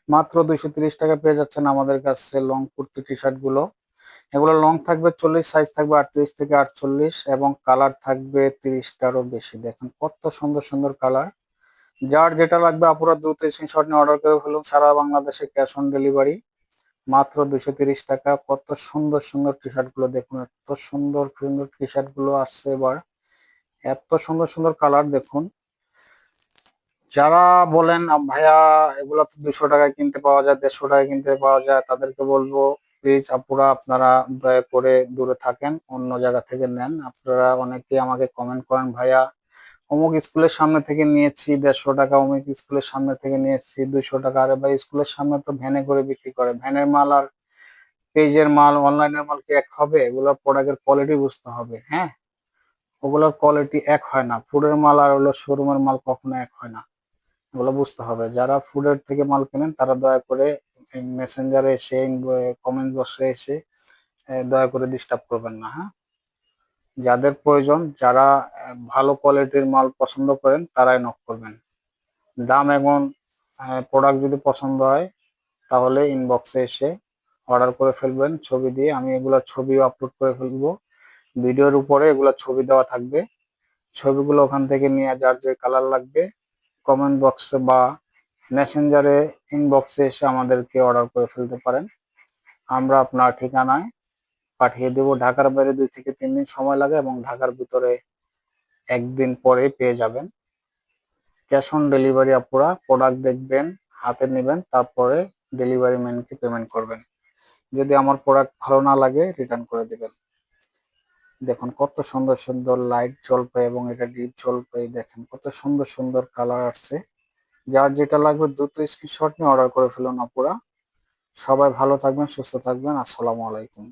মাত্র 230 টাকা পেয়ে যাচ্ছেন আমাদের কাছে লং কুর্তি টি শার্ট গুলো। এগুলো লং থাকবে 40, সাইজ থাকবে 38 থেকে 48 এবং কালার থাকবে 30টারও বেশি। দেখেন কত সুন্দর সুন্দর কালার। যার যেটা লাগবে আপুরা দ্রুত স্ক্রিনশট নিয়ে অর্ডার করে ফেলুন। সারা বাংলাদেশে ক্যাশ অন ডেলিভারি। মাত্র 230 টাকা। কত সুন্দর সুন্দর টি শার্ট গুলো দেখুন, এত সুন্দর সুন্দর টি শার্ট গুলো আসছে এবার। এত সুন্দর সুন্দর কালার দেখুন। যারা বলেন ভাইয়া এগুলো তো 200 টাকায় কিনতে পাওয়া যায়, 150 টাকায় কিনতে পাওয়া যায়, তাদেরকে বলবো প্লিজ আপুরা আপনারা দয়া করে দূরে থাকেন, অন্য জায়গা থেকে নেন। আপনারা অনেকেই আমাকে কমেন্ট করেন ভাইয়া অমুক স্কুলের সামনে থেকে নিয়েছি 150 টাকা, অমুক স্কুলের সামনে থেকে নিয়েছি 200 টাকা। আরে ভাই স্কুলের সামনে তো ভ্যানে করে বিক্রি করে, ভ্যানের মাল আর পেজের মাল অনলাইনের মাল কি এক হবে? এগুলোর প্রোডাক্টের কোয়ালিটি বুঝতে হবে। হ্যাঁ, ওগুলোর কোয়ালিটি এক হয় না। ফুডের মাল আর হলো শোরুমের মাল কখনো এক হয় না, এগুলো বুঝতে হবে। যারা ফুডের থেকে মাল কেনেন তারা দয়া করে মেসেঞ্জারে এসে, কমেন্ট বক্সে এসে দয়া করে ডিস্টার্ব করবেন না। হ্যাঁ, যাদের প্রয়োজন, যারা ভালো কোয়ালিটির মাল পছন্দ করেন তারাই নক করবেন। দাম এবং প্রোডাক্ট যদি পছন্দ হয় তাহলে ইনবক্সে এসে অর্ডার করে ফেলবেন ছবি দিয়ে। আমি এগুলোর ছবিও আপলোড করে ফেলবো, ভিডিওর উপরে এগুলো ছবি দেওয়া থাকবে। ছবিগুলো ওখান থেকে নিয়ে যার যে কালার লাগবে কমেন্ট বক্সে বা মেসেঞ্জারে ইনবক্সে এসে আমাদেরকে অর্ডার করে ফেলতে পারেন। আমরা আপনার ঠিকানায় পাঠিয়ে দেব। ঢাকার বাইরে 2 থেকে 3 দিন সময় লাগে এবং ঢাকার ভিতরে 1 দিন পরে পেয়ে যাবেন। ক্যাশ অন ডেলিভারি আপুরা, প্রোডাক্ট দেখবেন, হাতে নেবেন, তারপরে ডেলিভারি ম্যানকে পেমেন্ট করবেন। যদি আমার প্রোডাক্ট ভালো না লাগে রিটার্ন করে দিবেন। দেখুন কত সুন্দর সুন্দর লাইট জলপাই এবং এটা ডিপ জলপাই। দেখেন কত সুন্দর সুন্দর কালার আসছে। যার যেটা লাগবে দ্রুত স্ক্রিনশট নিয়ে অর্ডার করে ফেলুন আপুরা। সবাই ভালো থাকবেন, সুস্থ থাকবেন। আসসালামু আলাইকুম।